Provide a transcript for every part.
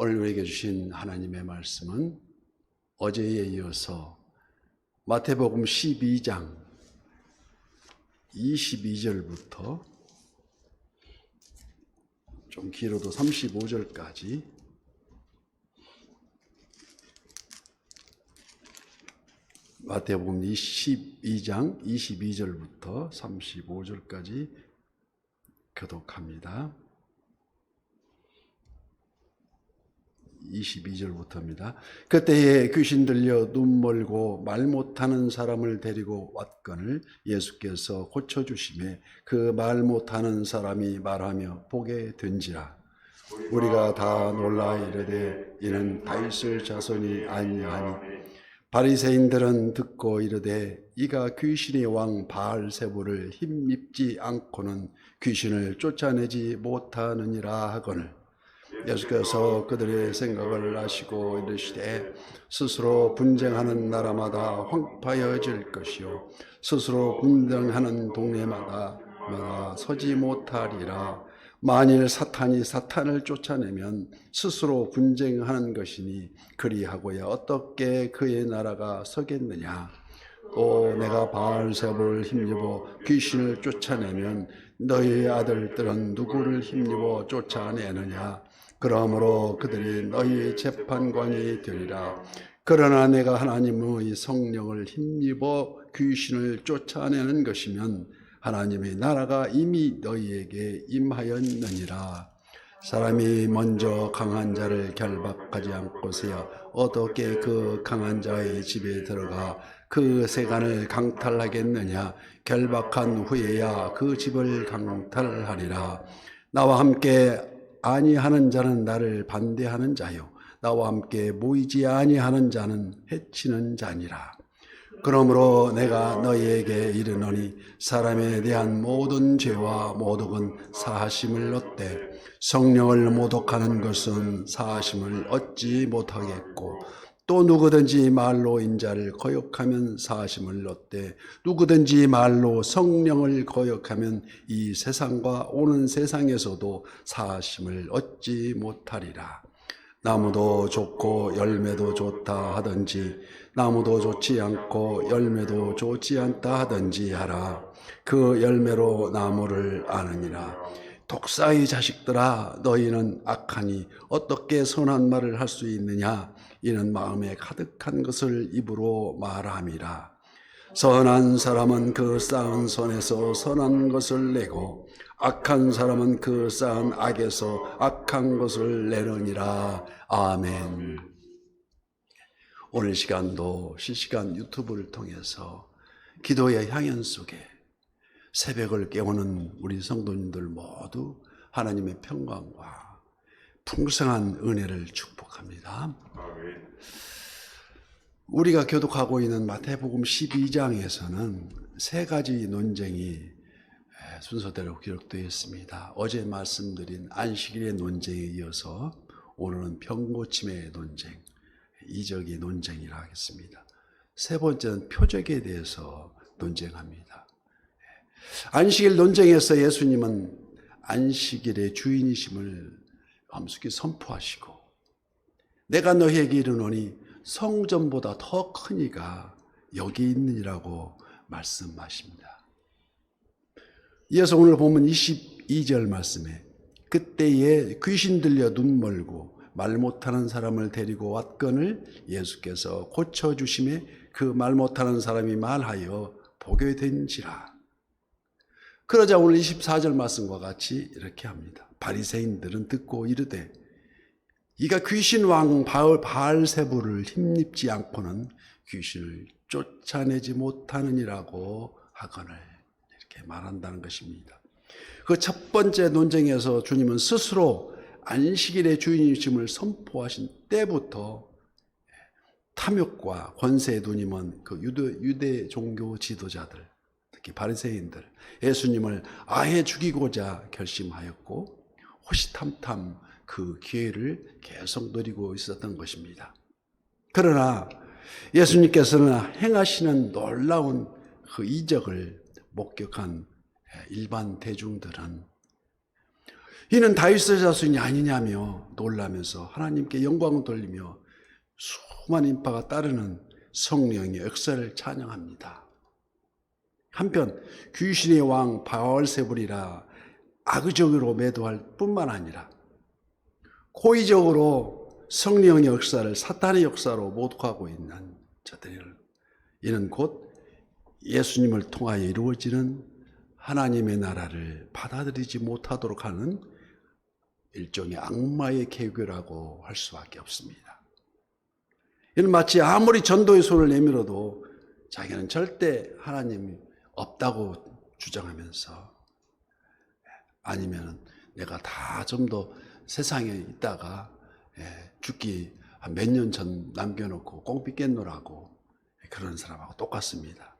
오늘 우리에게 주신 하나님의 말씀은 어제에 이어서 마태복음 12장 22절부터 좀 길어도 35절까지 마태복음 12장 22절부터 35절까지 교독합니다. 22절부터입니다. 그때에 귀신 들려 눈 멀고 말 못하는 사람을 데리고 왔거늘 예수께서 고쳐주심에 그 말 못하는 사람이 말하며 보게 된지라. 우리가 다 놀라 이르되 이는 다윗의 자손이 아니하니 바리새인들은 듣고 이르되 이가 귀신의 왕 바알세불을 힘입지 않고는 귀신을 쫓아내지 못하느니라 하거늘 예수께서 그들의 생각을 아시고 이르시되 스스로 분쟁하는 나라마다 황폐해질 것이요 스스로 분쟁하는 동네마다 서지 못하리라. 만일 사탄이 사탄을 쫓아내면 스스로 분쟁하는 것이니 그리하고야 어떻게 그의 나라가 서겠느냐. 또 내가 바알세불을 힘입어 귀신을 쫓아내면 너희 아들들은 누구를 힘입어 쫓아내느냐. 그러므로 그들이 너희 재판관이 되리라. 그러나 내가 하나님의 성령을 힘입어 귀신을 쫓아내는 것이면 하나님의 나라가 이미 너희에게 임하였느니라. 사람이 먼저 강한 자를 결박하지 않고서야 어떻게 그 강한 자의 집에 들어가 그 세간을 강탈하겠느냐. 결박한 후에야 그 집을 강탈하리라. 나와 함께 아니하는 자는 나를 반대하는 자요 나와 함께 모이지 아니하는 자는 해치는 자니라. 그러므로 내가 너희에게 이르노니 사람에 대한 모든 죄와 모독은 사하심을 얻되 성령을 모독하는 것은 사하심을 얻지 못하겠고 또 누구든지 말로 인자를 거역하면 사하심을 얻되 누구든지 말로 성령을 거역하면 이 세상과 오는 세상에서도 사하심을 얻지 못하리라. 나무도 좋고 열매도 좋다 하든지 나무도 좋지 않고 열매도 좋지 않다 하든지 하라. 그 열매로 나무를 아느니라. 독사의 자식들아 너희는 악하니 어떻게 선한 말을 할 수 있느냐. 이는 마음에 가득한 것을 입으로 말함이라. 선한 사람은 그 쌓은 손에서 선한 것을 내고 악한 사람은 그 쌓은 악에서 악한 것을 내느니라. 아멘. 오늘 시간도 실시간 유튜브를 통해서 기도의 향연 속에 새벽을 깨우는 우리 성도님들 모두 하나님의 평강과 풍성한 은혜를 축복합니다. 우리가 교독하고 있는 마태복음 12장에서는 세 가지 논쟁이 순서대로 기록되어 있습니다. 어제 말씀드린 안식일의 논쟁에 이어서 오늘은 병고침의 논쟁, 이적의 논쟁이라 하겠습니다. 세 번째는 표적에 대해서 논쟁합니다. 안식일 논쟁에서 예수님은 안식일의 주인이심을 엄숙히 선포하시고 내가 너희에게 이르노니 성전보다 더 큰 이가 여기 있느니라고 말씀하십니다. 이어서 오늘 보면 22절 말씀에 그때에 귀신 들려 눈 멀고 말 못하는 사람을 데리고 왔거늘 예수께서 고쳐주심에 그 말 못하는 사람이 말하여 보게 된지라. 그러자 오늘 24절 말씀과 같이 이렇게 합니다. 바리새인들은 듣고 이르되 이가 귀신 왕 바알세불을 힘입지 않고는 귀신을 쫓아내지 못하느니라고 하거늘 이렇게 말한다는 것입니다. 그 첫 번째 논쟁에서 주님은 스스로 안식일의 주인이심을 선포하신 때부터 탐욕과 권세에 누님은 그 유대 종교 지도자들, 특히 바리새인들, 예수님을 아예 죽이고자 결심하였고 호시탐탐 그 기회를 계속 노리고 있었던 것입니다. 그러나 예수님께서는 행하시는 놀라운 그 이적을 목격한 일반 대중들은 이는 다윗의 자손이 아니냐며 놀라면서 하나님께 영광을 돌리며 수많은 인파가 따르는 성령의 역사를 찬양합니다. 한편 귀신의 왕 바알세불이라 악의적으로 매도할 뿐만 아니라 고의적으로 성령의 역사를 사탄의 역사로 모독하고 있는 자들을, 이는 곧 예수님을 통하여 이루어지는 하나님의 나라를 받아들이지 못하도록 하는 일종의 악마의 계교라고 할 수밖에 없습니다. 이는 마치 아무리 전도의 손을 내밀어도 자기는 절대 하나님이 없다고 주장하면서, 아니면 내가 다 좀 더 세상에 있다가 죽기 한 몇 년 전 남겨놓고 꽁피 깼노라고 그런 사람하고 똑같습니다.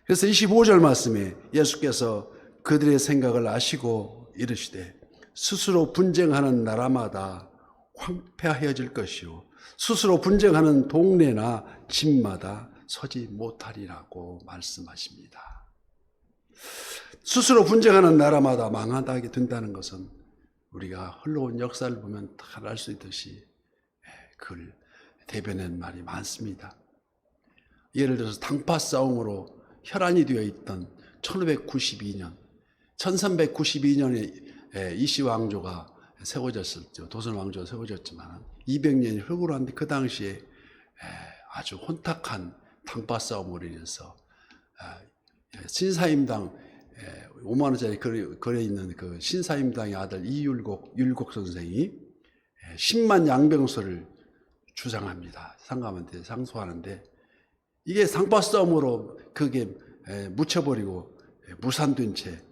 그래서 25절 말씀에 예수께서 그들의 생각을 아시고 이르시되 스스로 분쟁하는 나라마다 황폐하여질 것이요 스스로 분쟁하는 동네나 집마다 서지 못하리라고 말씀하십니다. 스스로 분쟁하는 나라마다 망하게 된다는 것은 우리가 흘러온 역사를 보면 다 알 수 있듯이 그걸 대변하는 말이 많습니다. 예를 들어서 당파 싸움으로 혈안이 되어 있던 1592년, 1392년에 이시 왕조가 세워졌었죠. 도선 왕조가 세워졌지만 200년이 흐르고 났는데 그 당시에 아주 혼탁한 당파 싸움으로 인해서 신사임당 5만 원짜리 거래 있는 그 신사임당의 아들 율곡 선생이 10만 양병소를 주장합니다. 상감한테 상소하는데 이게 당파 싸움으로 그게 묻혀버리고 무산된 채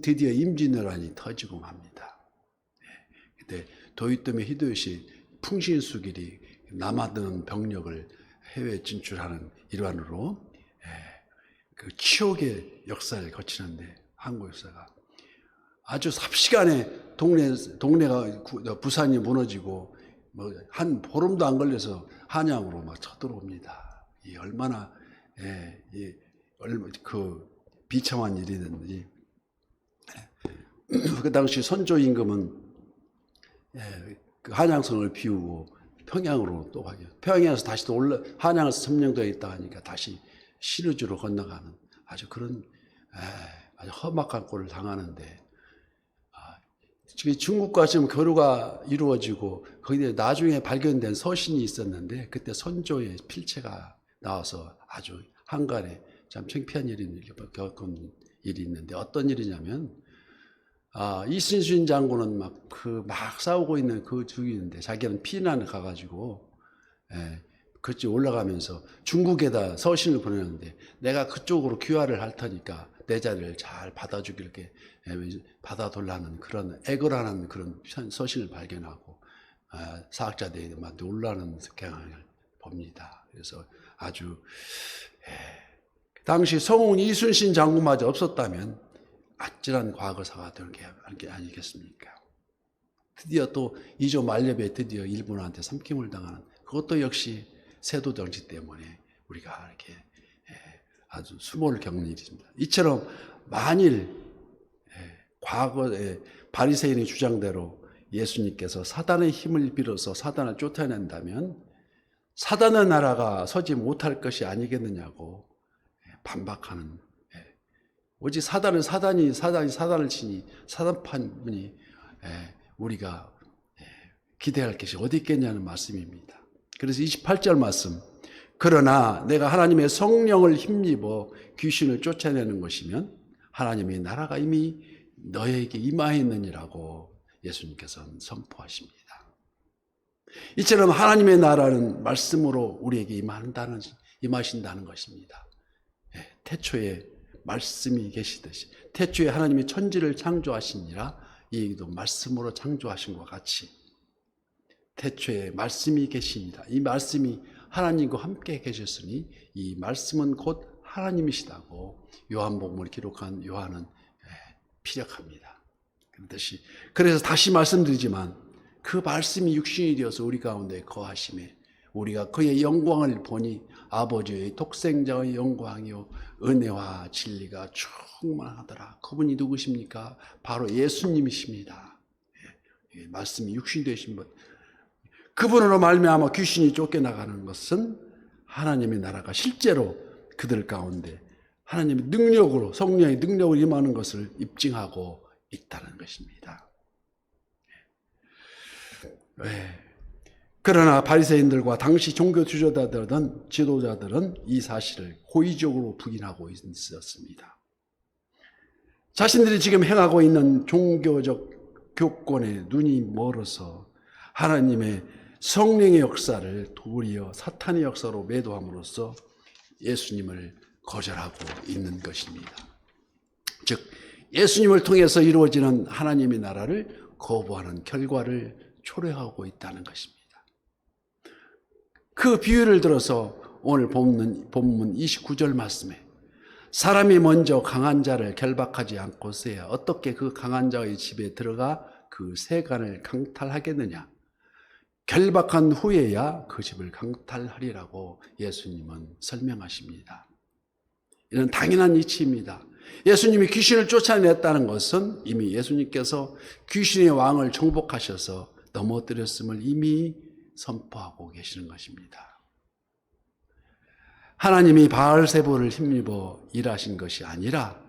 드디어 임진왜란이 터지고 맙니다. 그때 도요토미 히데요시 풍신수길이 남아드는 병력을 해외 진출하는 일환으로 그 치욕의 역사를 거치는데 한국 역사가 아주 삽시간에 동네가 부산이 무너지고 뭐 한 보름도 안 걸려서 한양으로 막 쳐들어옵니다. 이 얼마나 그 비참한 일이든지. 그 당시 선조 임금은 그 한양성을 비우고 평양으로 또 가게. 평양에서 다시 또 한양에서 점령되어 있다 하니까 다시 신의주로 건너가는 아주 그런 아주 험악한 꼴을 당하는데, 지금 중국과 지금 교류가 이루어지고 거기에 나중에 발견된 서신이 있었는데 그때 선조의 필체가 나와서 아주 한간에 참 창피한 일이 겪은 일이 있는데, 어떤 일이냐면 이순신 장군은 막 싸우고 있는 그 중인데 자기는 피난을 가가지고 그쪽 올라가면서 중국에다 서신을 보내는데, 내가 그쪽으로 귀화를 할 테니까 내 자리를 잘 받아주길 이렇게 받아달라는 그런 애걸하는 그런 서신을 발견하고 사학자들이 막 놀라는 경향을 봅니다. 그래서 아주 당시 성웅 이순신 장군마저 없었다면 아찔한 과거사가 되는 게 아니겠습니까? 드디어 또 이조 만렙에 드디어 일본한테 삼킴을 당하는, 그것도 역시 세도 정치 때문에 우리가 이렇게 아주 수모를 겪는 일입니다. 이처럼 만일 과거에 바리새인의 주장대로 예수님께서 사단의 힘을 빌어서 사단을 쫓아낸다면 사단의 나라가 서지 못할 것이 아니겠느냐고 반박하는, 오직 사단을 치니 사단판분이 우리가 기대할 것이 어디 있겠냐는 말씀입니다. 그래서 28절 말씀, 그러나 내가 하나님의 성령을 힘입어 귀신을 쫓아내는 것이면 하나님의 나라가 이미 너에게 임하였느니라고 예수님께서는 선포하십니다. 이처럼 하나님의 나라는 말씀으로 우리에게 임하신다는 것입니다. 태초에 말씀이 계시듯이, 태초에 하나님이 천지를 창조하시니라, 이 얘기도 말씀으로 창조하신 것과 같이 태초에 말씀이 계십니다. 이 말씀이 하나님과 함께 계셨으니 이 말씀은 곧 하나님이시다고 요한복음을 기록한 요한은 피력합니다. 그래서 다시 말씀드리지만 그 말씀이 육신이 되어서 우리 가운데 거하심에 우리가 그의 영광을 보니 아버지의 독생자의 영광이요 은혜와 진리가 충만하더라. 그분이 누구십니까? 바로 예수님이십니다. 말씀이 육신 되신 분. 그분으로 말미암아 귀신이 쫓겨나가는 것은 하나님의 나라가 실제로 그들 가운데 하나님의 능력으로, 성령의 능력으로 임하는 것을 입증하고 있다는 것입니다. 그러나 바리새인들과 당시 종교 지도자들은 이 사실을 고의적으로 부인하고 있었습니다. 자신들이 지금 행하고 있는 종교적 교권에 눈이 멀어서 하나님의 성령의 역사를 도리어 사탄의 역사로 매도함으로써 예수님을 거절하고 있는 것입니다. 즉 예수님을 통해서 이루어지는 하나님의 나라를 거부하는 결과를 초래하고 있다는 것입니다. 그 비유를 들어서 오늘 본문 29절 말씀에 사람이 먼저 강한 자를 결박하지 않고서야 어떻게 그 강한 자의 집에 들어가 그 세간을 강탈하겠느냐. 결박한 후에야 그 집을 강탈하리라고 예수님은 설명하십니다. 이는 당연한 이치입니다. 예수님이 귀신을 쫓아냈다는 것은 이미 예수님께서 귀신의 왕을 정복하셔서 넘어뜨렸음을 이미 선포하고 계시는 것입니다. 하나님이 바알세불을 힘입어 일하신 것이 아니라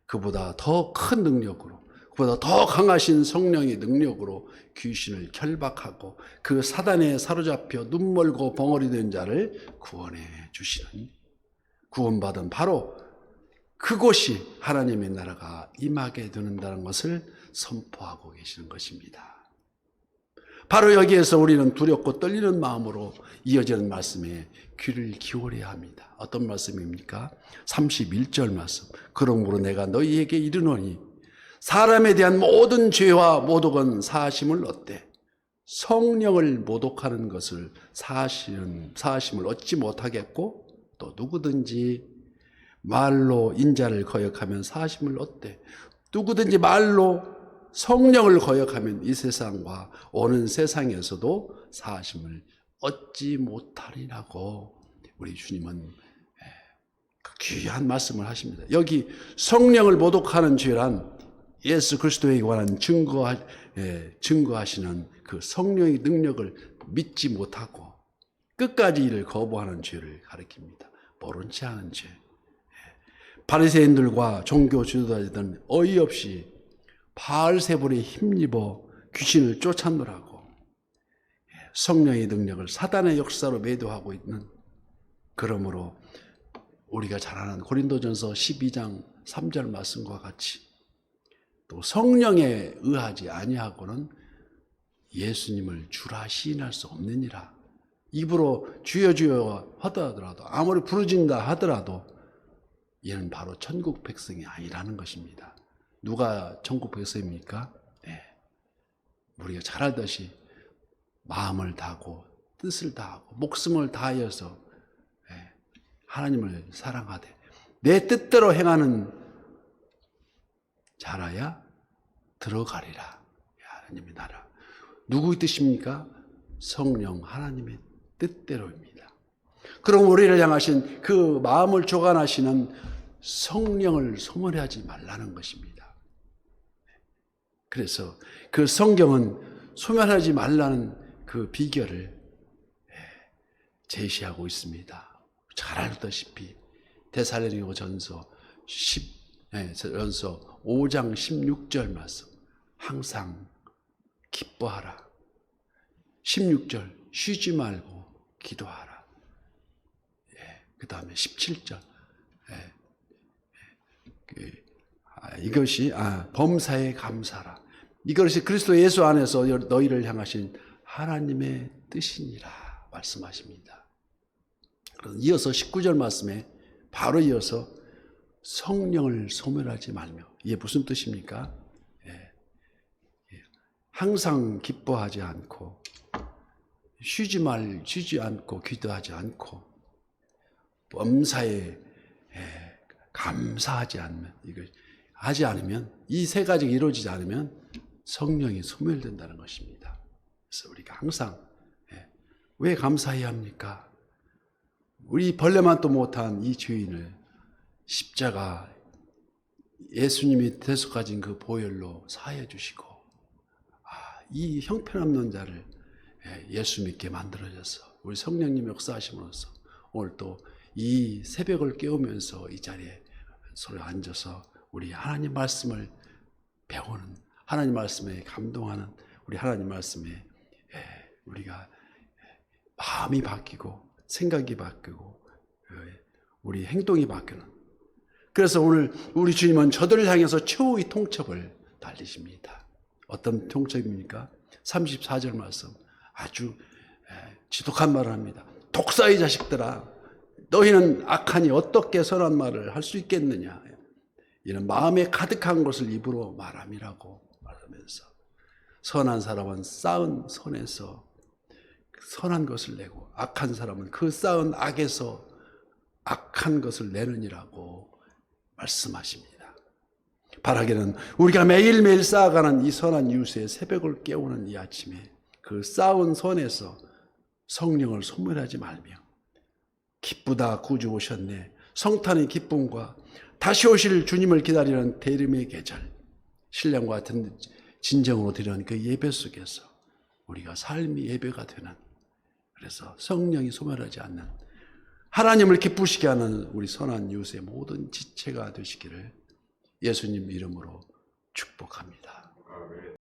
그보다 더 큰 능력으로, 그보다 더 강하신 성령의 능력으로 귀신을 결박하고 그 사단에 사로잡혀 눈멀고 벙어리 된 자를 구원해 주시는, 구원받은 바로 그곳이 하나님의 나라가 임하게 되는다는 것을 선포하고 계시는 것입니다. 바로 여기에서 우리는 두렵고 떨리는 마음으로 이어지는 말씀에 귀를 기울여야 합니다. 어떤 말씀입니까? 31절 말씀. 그러므로 내가 너희에게 이르노니 사람에 대한 모든 죄와 모독은 사하심을 얻되 성령을 모독하는 것을 사하심을 얻지 못하겠고 또 누구든지 말로 인자를 거역하면 사하심을 얻되 누구든지 말로 성령을 거역하면 이 세상과 오는 세상에서도 사하심을 얻지 못하리라고 우리 주님은 귀한 말씀을 하십니다. 여기 성령을 모독하는 죄란 예수 그리스도에 관한 증거하시는 그 성령의 능력을 믿지 못하고 끝까지 이를 거부하는 죄를 가리킵니다. 모른 채 하는 죄. 바리새인들과 종교 지도자들은 어이없이 바알세불에 힘입어 귀신을 쫓아내라고 성령의 능력을 사단의 역사로 매도하고 있는, 그러므로 우리가 잘 아는 고린도전서 12장 3절 말씀과 같이 또 성령에 의하지 아니하고는 예수님을 주라 시인할 수 없느니라. 입으로 주여 주여 하더라도 아무리 부르진다 하더라도 얘는 바로 천국 백성이 아니라는 것입니다. 누가 천국 백성입니까? 네. 우리가 잘 알듯이 마음을 다하고 뜻을 다하고 목숨을 다하여서 하나님을 사랑하되 내 뜻대로 행하는 자라야 들어가리라. 하나님의 나라. 누구의 뜻입니까? 성령 하나님의 뜻대로입니다. 그럼 우리를 향하신 그 마음을 조간하시는 성령을 소멸하지 말라는 것입니다. 그래서 그 성경은 소멸하지 말라는 그 비결을 제시하고 있습니다. 잘 알다시피 데살로니가전서 5장 16절 말씀, 항상 기뻐하라. 16절 쉬지 말고 기도하라. 그 다음에 17절 이것이 범사에 감사라. 이것이 그리스도 예수 안에서 너희를 향하신 하나님의 뜻이니라 말씀하십니다. 이어서 19절 말씀에 바로 이어서 성령을 소멸하지 말며, 이게 무슨 뜻입니까? 항상 기뻐하지 않고 쉬지 않고 기도하지 않고 범사에 감사하지 않으면, 이거 하지 않으면, 이 세 가지가 이루어지지 않으면 성령이 소멸된다는 것입니다. 그래서 우리가 항상 왜 감사해야 합니까? 우리 벌레만 또 못한 이 죄인을 십자가 예수님이 대속하신 그 보혈로 사해 주시고 이 형편없는 자를 예수 믿게 만들어져서 우리 성령님 역사하심으로써 오늘 또 이 새벽을 깨우면서 이 자리에 서로 앉아서 우리 하나님 말씀을 배우는, 하나님 말씀에 감동하는, 우리 하나님 말씀에 우리가 마음이 바뀌고 생각이 바뀌고 우리 행동이 바뀌는. 그래서 오늘 우리 주님은 저들을 향해서 최후의 통첩을 달리십니다. 어떤 통첩입니까? 34절 말씀 아주 지독한 말을 합니다. 독사의 자식들아, 너희는 악하니 어떻게 선한 말을 할 수 있겠느냐. 이는 마음에 가득한 것을 입으로 말함이라고 말하면서, 선한 사람은 쌓은 선에서 선한 것을 내고 악한 사람은 그 쌓은 악에서 악한 것을 내느니라고 말씀하십니다. 바라기는 우리가 매일매일 쌓아가는 이 선한 이웃의 새벽을 깨우는 이 아침에 그 쌓은 선에서 성령을 소멸하지 말며 기쁘다 구주 오셨네, 성탄의 기쁨과 다시 오실 주님을 기다리는 대림의 계절, 신령과 같은 진정으로 드리는 그 예배 속에서 우리가 삶이 예배가 되는, 그래서 성령이 소멸하지 않는, 하나님을 기쁘시게 하는 우리 선한 이웃의 모든 지체가 되시기를 예수님 이름으로 축복합니다.